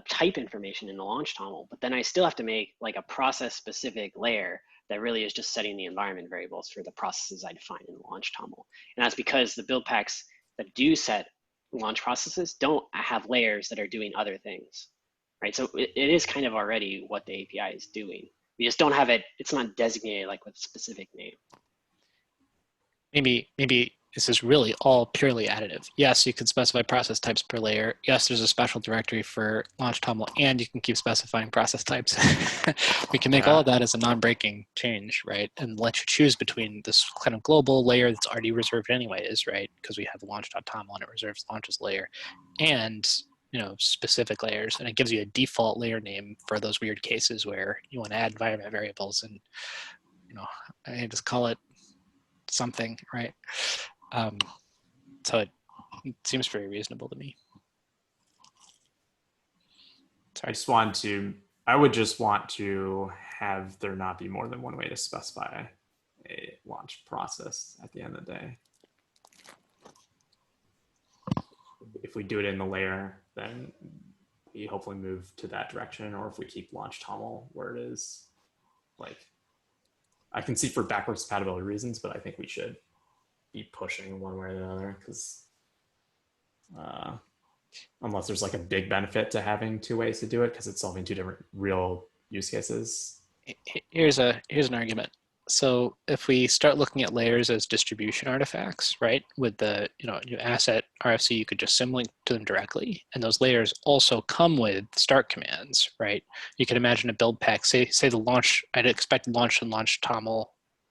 H: type information in the launch toml, but then I still have to make like a process specific layer that really is just setting the environment variables for the processes I define in the launch toml. And that's because the build packs that do set launch processes don't have layers that are doing other things, right? So it is kind of already what the API is doing. We just don't have it, it's not designated like with a specific name.
E: Maybe this is really all purely additive. Yes, you can specify process types per layer. Yes, there's a special directory for launch toml, and you can keep specifying process types. We can make all of that as a non-breaking change, right? And let you choose between this kind of global layer that's already reserved anyways, right? Because we have launch.toml and it reserves launches layer, and specific layers, and it gives you a default layer name for those weird cases where you want to add environment variables, and I just call it something, right? So it seems very reasonable to me.
A: I would just want to have there not be more than one way to specify a launch process at the end of the day. If we do it in the layer, then we hopefully move to that direction, or if we keep launch toml where it is, like, I can see for backwards compatibility reasons, but I think we should be pushing one way or the other, because unless there's like a big benefit to having two ways to do it because it's solving two different real use cases.
E: Here's an argument. So if we start looking at layers as distribution artifacts, right, with the new asset RFC, you could just symlink to them directly, and those layers also come with start commands, right? You can imagine a build pack, say the launch, I'd expect launch and launch toml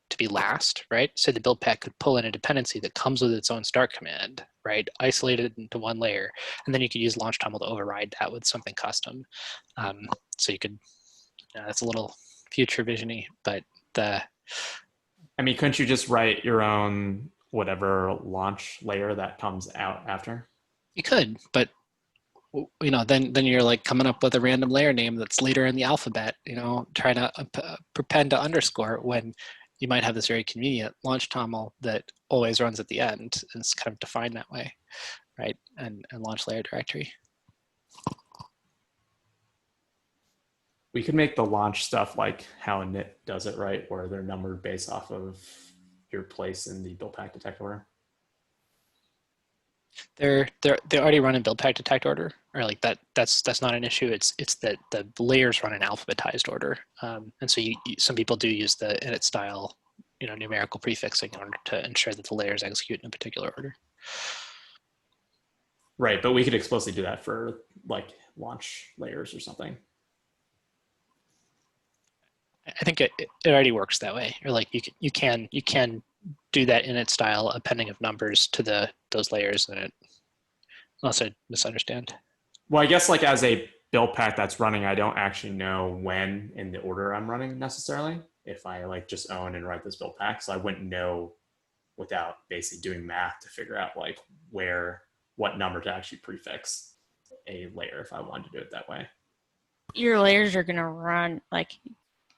E: to be last, right? So the build pack could pull in a dependency that comes with its own start command, right? Isolated into one layer, and then you could use launch toml to override that with something custom. So you could, that's a little future visiony, but
A: couldn't you just write your own whatever launch layer that comes out after?
E: You could, but then you're like coming up with a random layer name that's later in the alphabet, trying to prepend to underscore when you might have this very convenient launch toml that always runs at the end, and it's kind of defined that way, right? And launch layer directory.
A: We could make the launch stuff like how init does it, right? Where they're numbered based off of your place in the build pack detect order.
E: They already run in build pack detect order, or like that. That's not an issue. It's that the layers run in alphabetized order, and so some people do use the init style, numerical prefixing in order to ensure that the layers execute in a particular order.
A: Right, but we could explicitly do that for like launch layers or something.
E: I think it already works that way. Or like you can do that init style appending of numbers to those layers, and unless I misunderstand.
A: Well, I guess like as a build pack that's running, I don't actually know when in the order I'm running necessarily. If I like just own and write this build pack, so I wouldn't know without basically doing math to figure out like what number to actually prefix a layer if I wanted to do it that way.
D: Your layers are going to run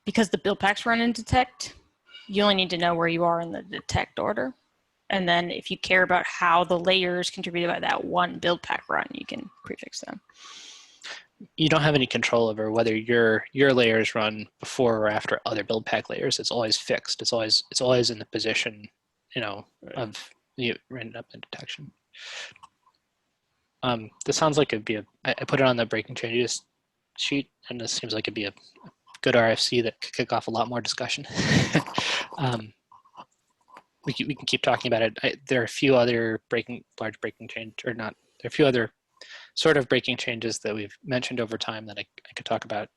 D: because the build packs run in detect, you only need to know where you are in the detect order. And then if you care about how the layers contributed by that one build pack run, you can prefix them.
E: You don't have any control over whether your layers run before or after other build pack layers. It's always fixed. It's always in the position, right, of the random update detection. This sounds like it'd be I put it on the breaking changes sheet, and this seems like it'd be a good RFC that could kick off a lot more discussion. We can keep talking about it. There are a few other large breaking change, or not. There are a few other sort of breaking changes that we've mentioned over time that I could talk about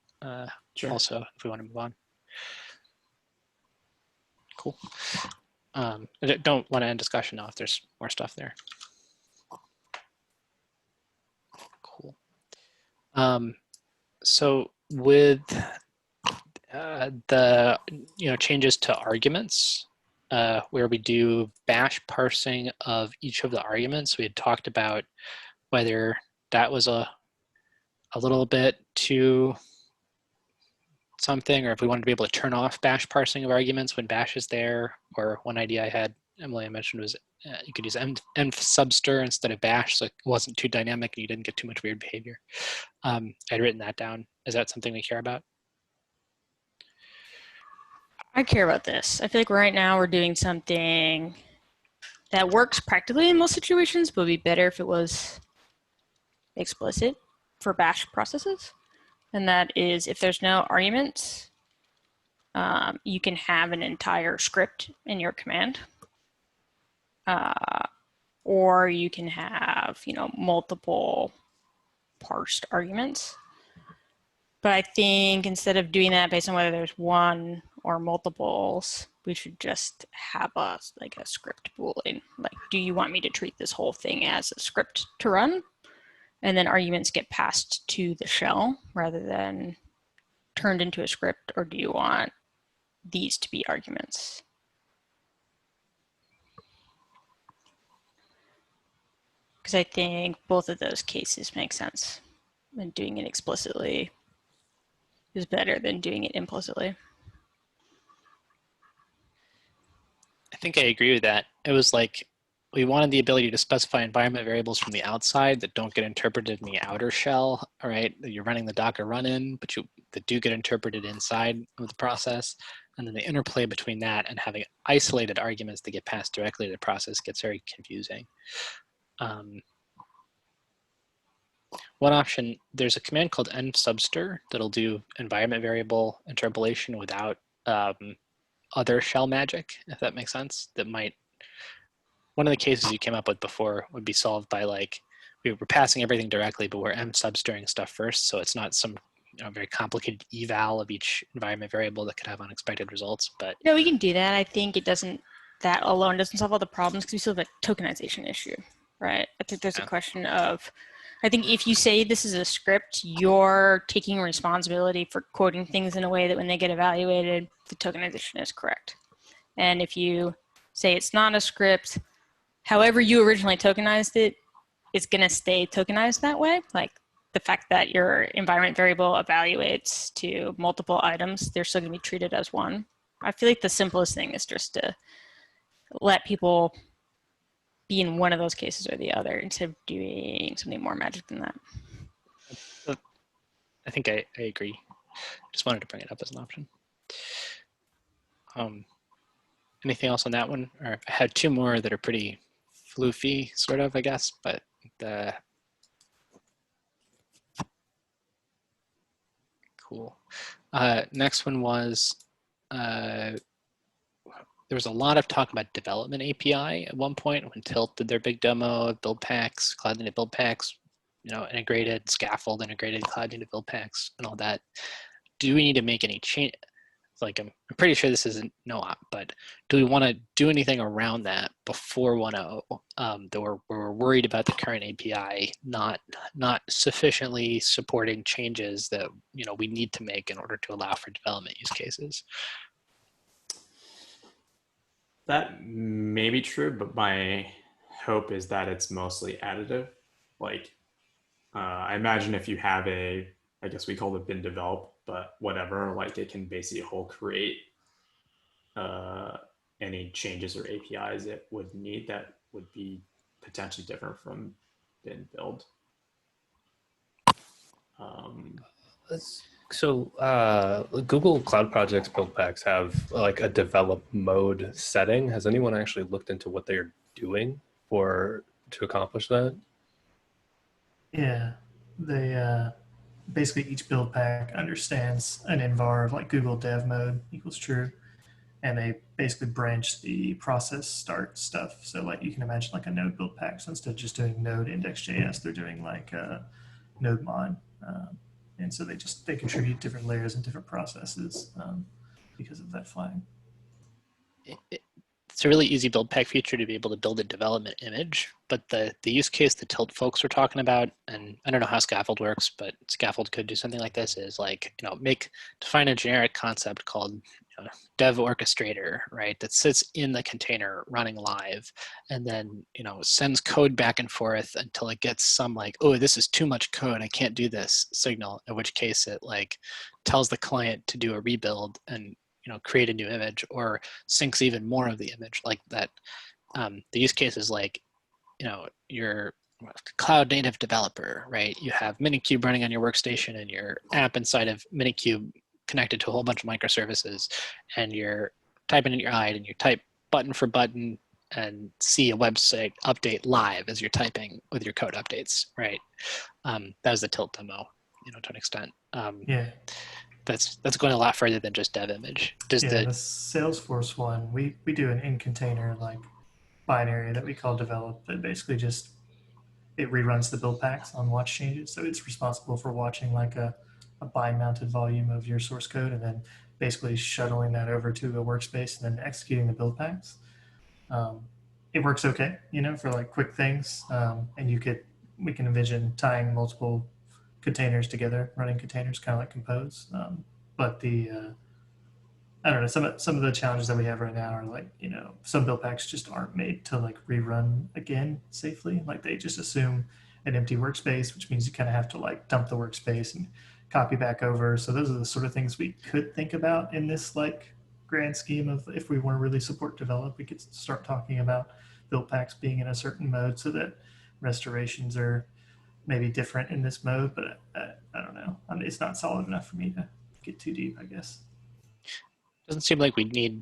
A: Sure.
E: also if we want to move on. Cool. I don't want to end discussion now if there's more stuff there. Cool. So with the changes to arguments, where we do bash parsing of each of the arguments, we had talked about whether that was a little bit too something, or if we wanted to be able to turn off bash parsing of arguments when bash is there. Or one idea I had, Emily, I mentioned, was you could use env subster instead of bash, so it wasn't too dynamic and you didn't get too much weird behavior. I'd written that down. Is that something we care about?
D: I care about this. I feel like right now we're doing something that works practically in most situations, but would be better if it was explicit for bash processes. And that is, if there's no arguments, you can have an entire script in your command. Or you can have, multiple parsed arguments. But I think instead of doing that based on whether there's one or multiples, we should just have a script boolean. Like, do you want me to treat this whole thing as a script to run? And then arguments get passed to the shell rather than turned into a script, or do you want these to be arguments? Because I think both of those cases make sense. And doing it explicitly is better than doing it implicitly.
E: I think I agree with that. It was like we wanted the ability to specify environment variables from the outside that don't get interpreted in the outer shell, all right? That you're running the Docker run-in, but that do get interpreted inside of the process. And then the interplay between that and having isolated arguments that get passed directly to the process gets very confusing. One option, there's a command called env subster that'll do environment variable interpolation without other shell magic, if that makes sense. That might, one of the cases you came up with before would be solved by we were passing everything directly, but we're env substering stuff first, so it's not some very complicated eval of each environment variable that could have unexpected results. But
D: we can do that. I think that alone doesn't solve all the problems because we still have a tokenization issue, right? I think there's a question of, I think if you say this is a script, you're taking responsibility for coding things in a way that when they get evaluated, the tokenization is correct. And if you say it's not a script, however you originally tokenized it, it's going to stay tokenized that way. Like the fact that your environment variable evaluates to multiple items, they're still going to be treated as one. I feel like the simplest thing is just to let people be in one of those cases or the other instead of doing something more magic than that.
E: I think I agree. Just wanted to bring it up as an option. Anything else on that one? Or I had two more that are pretty floofy, sort of, I guess, but cool. Next one was, there was a lot of talk about development API at one point when Tilt did their big demo of Buildpacks, Cloud Native Buildpacks, integrated, Scaffold integrated, Cloud Native Buildpacks, and all that. Do we need to make any change? I'm pretty sure this isn't no-op, but do we want to do anything around that before 1.0 that we're worried about the current API not sufficiently supporting changes that we need to make in order to allow for development use cases?
A: That may be true, but my hope is that it's mostly additive. I imagine if you have I guess we call it bin develop, but whatever, it can basically whole create any changes or APIs it would need that would be potentially different from bin build.
F: So Google Cloud Projects Buildpacks have like a develop mode setting. Has anyone actually looked into what they're doing to accomplish that?
B: Yeah, they basically each build pack understands an envar of like Google Dev mode equals true, and they basically branch the process start stuff. So like you can imagine like a node build pack. So instead of just doing node index.js, they're doing like node mod. And so they contribute different layers and different processes because of that flag.
E: It's a really easy build pack feature to be able to build a development image, but the use case the tilt folks were talking about, and I don't know how Scaffold works, but Scaffold could do something like this, is like, define a generic concept called dev orchestrator, right, that sits in the container running live, and then sends code back and forth until it gets some like, oh, this is too much code, I can't do this signal, in which case it like tells the client to do a rebuild and create a new image, or syncs even more of the image like that. The use case is like, you're a cloud native developer, right? You have Minikube running on your workstation and your app inside of Minikube connected to a whole bunch of microservices, and you're typing in your IDE and you type button for button and see a website update live as you're typing with your code updates, right? That was the tilt demo, to an extent.
B: Yeah.
E: That's going a lot further than just dev image.
B: The Salesforce one, we do an in container like binary that we call develop that basically just it reruns the build packs on watch changes. So it's responsible for watching like a bind mounted volume of your source code and then basically shuttling that over to a workspace and then executing the build packs. It works okay, for like quick things. And we can envision tying multiple containers together, running containers kind of like compose. But I don't know, some of the challenges that we have right now are like, some build packs just aren't made to like rerun again safely. Like they just assume an empty workspace, which means you kind of have to like dump the workspace and copy back over. So those are the sort of things we could think about in this like grand scheme of if we want to really support develop, we could start talking about build packs being in a certain mode so that restorations are maybe different in this mode, but I don't know. It's not solid enough for me to get too deep, I guess.
E: Doesn't seem like we'd need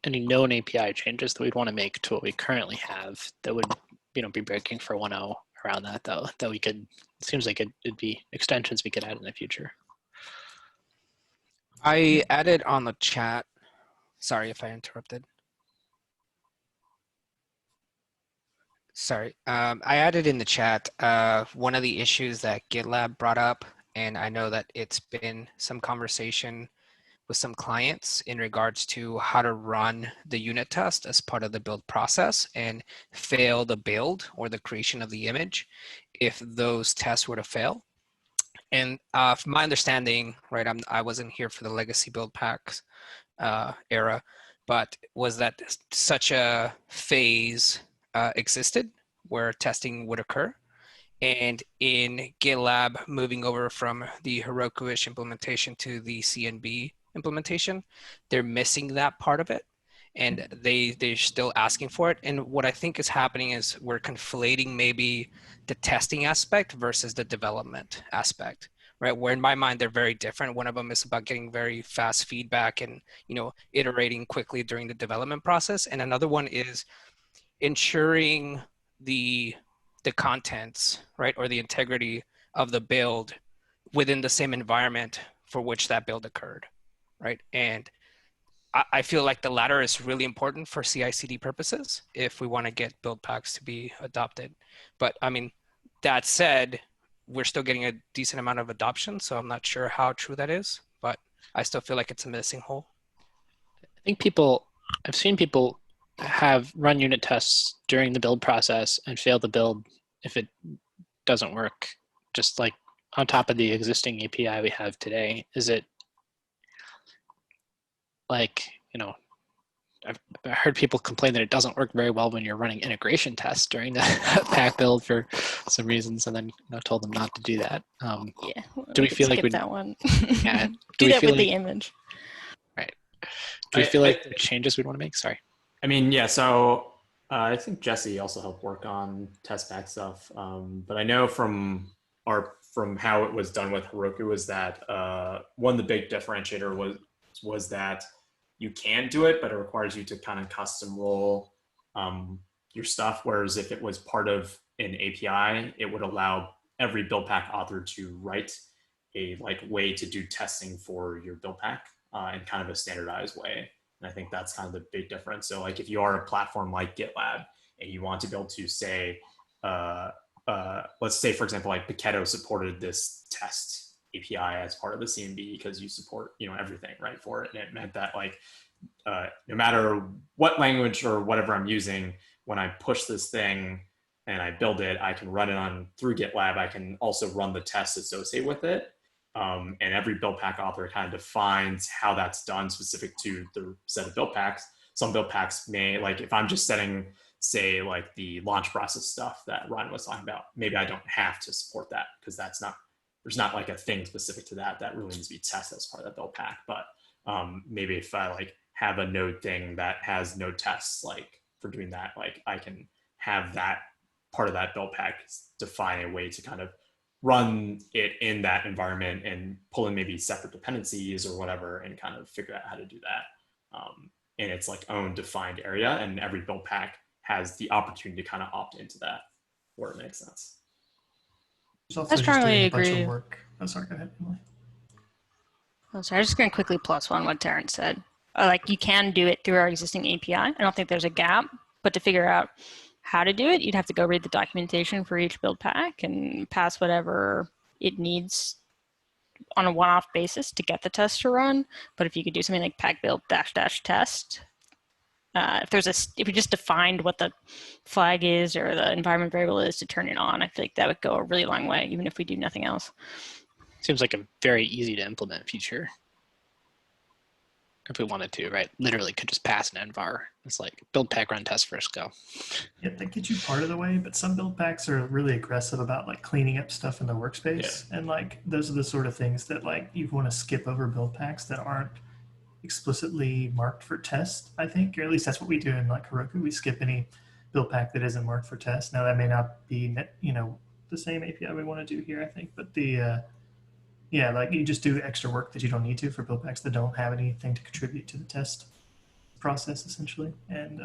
E: any known API changes that we'd want to make to what we currently have that would be breaking for 1.0 around that, though, that we could, it seems like it'd be extensions we could add in the future.
G: I added on the chat, sorry if I interrupted. Sorry, I added in the chat one of the issues that GitLab brought up, and I know that it's been some conversation with some clients in regards to how to run the unit test as part of the build process and fail the build or the creation of the image if those tests were to fail. And from my understanding, right, I wasn't here for the legacy build packs era, but was that such a phase existed where testing would occur. And in GitLab, moving over from the Heroku-ish implementation to the CNB implementation, they're missing that part of it. And they're still asking for it. And what I think is happening is we're conflating maybe the testing aspect versus the development aspect, right? Where in my mind, they're very different. One of them is about getting very fast feedback and, iterating quickly during the development process. And another one is ensuring the contents, right, or the integrity of the build within the same environment for which that build occurred, right? And I feel like the latter is really important for CI/CD purposes if we want to get build packs to be adopted. But I mean, that said, we're still getting a decent amount of adoption, so I'm not sure how true that is, but I still feel like it's a missing hole.
E: I think I've seen people have run unit tests during the build process and fail the build if it doesn't work, just like on top of the existing API we have today. Is it like, I've heard people complain that it doesn't work very well when you're running integration tests during the pack build for some reasons, and then told them not to do that.
D: Yeah.
E: Do we feel like
D: that one?
E: Yeah.
D: Do that with the image.
E: Right. Do we feel like there are changes we'd want to make? Sorry.
A: I mean, yeah. So I think Jesse also helped work on test back stuff. But I know from how it was done with Heroku was that one of the big differentiator was that you can do it, but it requires you to kind of custom roll your stuff. Whereas if it was part of an API, it would allow every build pack author to write a way to do testing for your build pack in kind of a standardized way. And I think that's kind of the big difference. So if you are a platform like GitLab and you want to be able to say, let's say, for example, Paketo supported this test API as part of the CMD because you support, everything, right, for it. And it meant that no matter what language or whatever I'm using, when I push this thing and I build it, I can run it through GitLab. I can also run the tests associated with it. And every build pack author kind of defines how that's done specific to the set of build packs. Some build packs may, if I'm just setting, say, the launch process stuff that Ryan was talking about, maybe I don't have to support that because there's not a thing specific to that really needs to be tested as part of that build pack. But maybe if I have a node thing that has node tests, for doing that, I can have that part of that build pack define a way to kind of run it in that environment and pull in maybe separate dependencies or whatever and kind of figure out how to do that in its own defined area. And every build pack has the opportunity to kind of opt into that where it makes sense.
B: I strongly agree. Oh, sorry, go ahead, Emily.
D: Oh, sorry, I'm just going to quickly plus one what Terrence said. You can do it through our existing API. I don't think there's a gap, but to figure out how to do it, you'd have to go read the documentation for each build pack and pass whatever it needs on a one-off basis to get the test to run. But if you could do something like pack build -- test, if we just defined what the flag is or the environment variable is to turn it on, I feel like that would go a really long way, even if we do nothing else.
E: Seems like a very easy to implement feature. If we wanted to, right? Literally could just pass an envar. It's build pack run test first, go.
B: Yeah, that gets you part of the way, but some build packs are really aggressive about cleaning up stuff in the workspace. Yeah. And those are the sort of things that you want to skip over build packs that aren't explicitly marked for test, I think, or at least that's what we do in Heroku. We skip any build pack that isn't marked for test. Now that may not be, the same API we want to do here, I think, but you just do extra work that you don't need to for build packs that don't have anything to contribute to the test process, essentially. And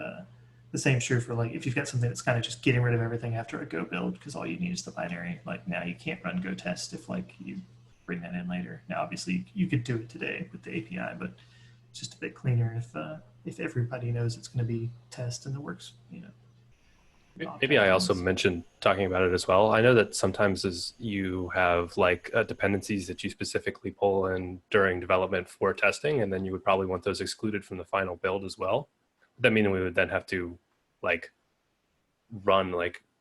B: the same true for if you've got something that's kind of just getting rid of everything after a go build because all you need is the binary. Now you can't run go test if you bring that in later. Now obviously you could do it today with the API, but it's just a bit cleaner if everybody knows it's going to be test and the works.
F: Maybe I also mentioned talking about it as well. I know that sometimes you have dependencies that you specifically pull in during development for testing, and then you would probably want those excluded from the final build as well. That means we would then have to run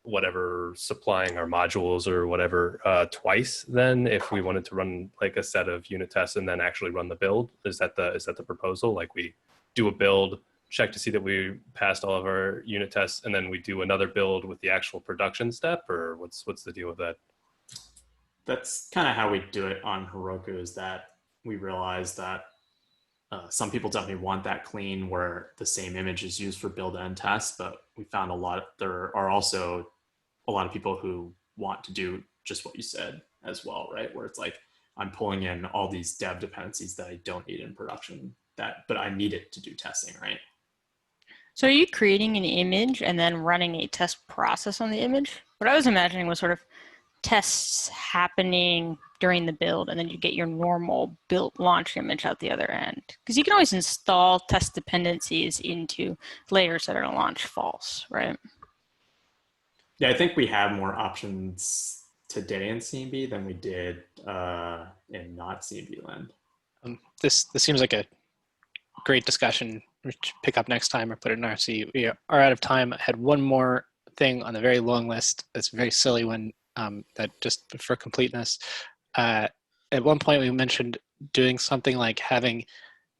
F: whatever supplying our modules or whatever twice then if we wanted to run a set of unit tests and then actually run the build. Is that the proposal? We do a build, check to see that we passed all of our unit tests, and then we do another build with the actual production step, or what's the deal with that?
A: That's kind of how we do it on Heroku, is that we realize that some people definitely want that clean where the same image is used for build and test, but we found there are also a lot of people who want to do just what you said as well, right? Where it's I'm pulling in all these dev dependencies that I don't need in production, but I need it to do testing, right?
D: So are you creating an image and then running a test process on the image? What I was imagining was sort of tests happening during the build, and then you get your normal built launch image out the other end. Because you can always install test dependencies into layers that are launch false, right?
A: Yeah, I think we have more options today in CMB than we did in not CMB land.
E: This seems like a great discussion. We should pick up next time or put it in RC. We are out of time. I had one more thing on the very long list. That's a very silly one, that just for completeness. At one point we mentioned doing something like having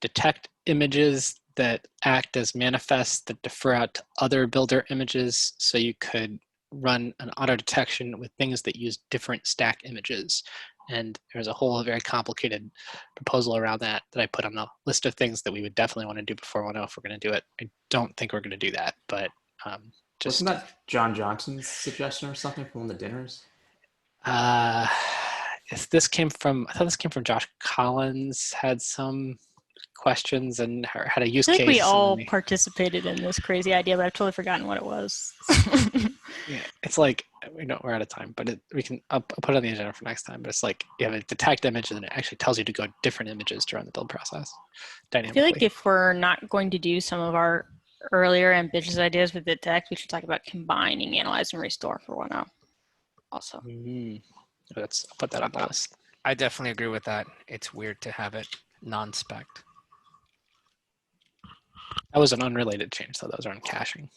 E: detect images that act as manifests that defer out to other builder images, so you could run an auto detection with things that use different stack images. And there's a whole very complicated proposal around that I put on the list of things that we would definitely want to do before 1.0 if we're going to do it. I don't think we're going to do that, but just
A: Wasn't that John Johnson's suggestion or something from one of the dinners?
E: if this came from, I thought this came from Josh Collins, had some questions and had a use
D: I think
E: case.
D: we all participated in this crazy idea, but I've totally forgotten what it was.
E: Yeah, it's like, we're out of time, but I'll put it on the agenda for next time. But it's like you have a detect image, and then it actually tells you to go different images to run the build process
D: I
E: dynamically.
D: feel like if we're not going to do some of our earlier ambitious ideas with detect, we should talk about combining analyze and restore for 1.0 also.
E: I'll put that on the list.
G: I definitely agree with that. It's weird to have it non-spec.
E: That was an unrelated change, though. Those are on caching.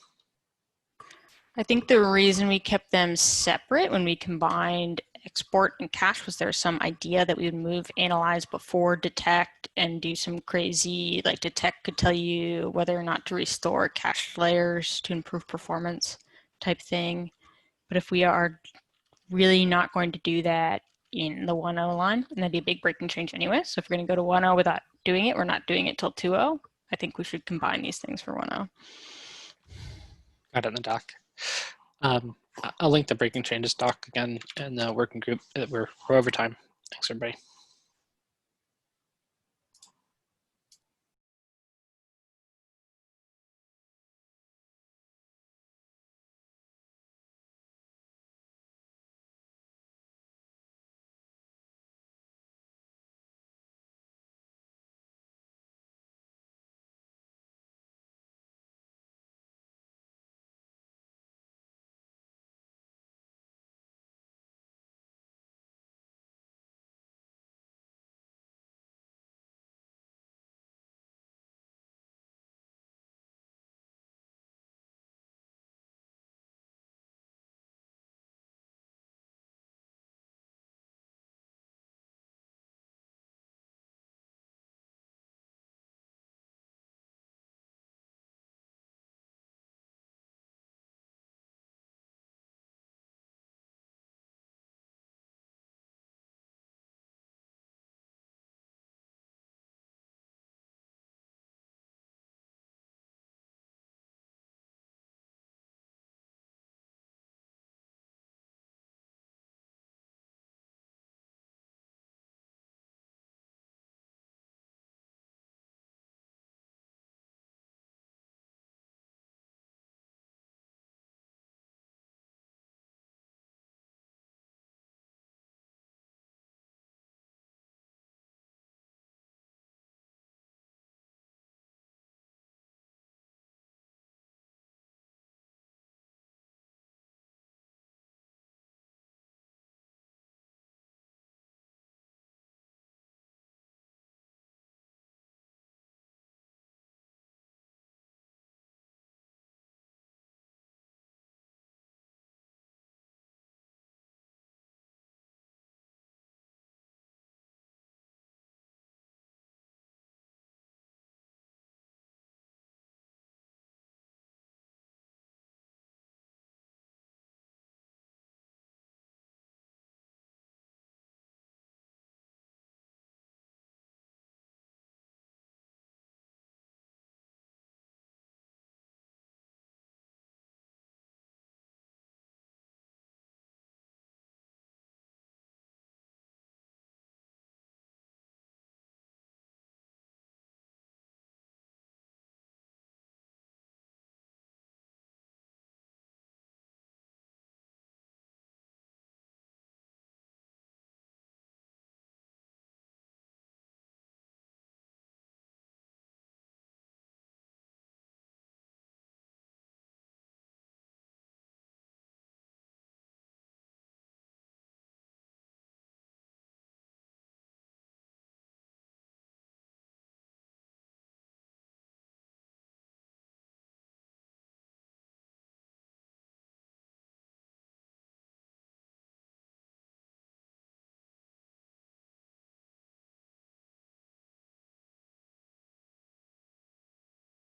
D: I think the reason we kept them separate when we combined export and cache was there some idea that we would move analyze before detect and do some crazy, like detect could tell you whether or not to restore cache layers to improve performance type thing. But if we are really not going to do that in the 1.0 line, and that'd be a big breaking change anyway. So if we're going to go to 1.0 without doing it, we're not doing it till 2.0. I think we should combine these things for 1.0.
E: Got it in the doc. I'll link the breaking changes doc again in the working group. We're over time. Thanks, everybody.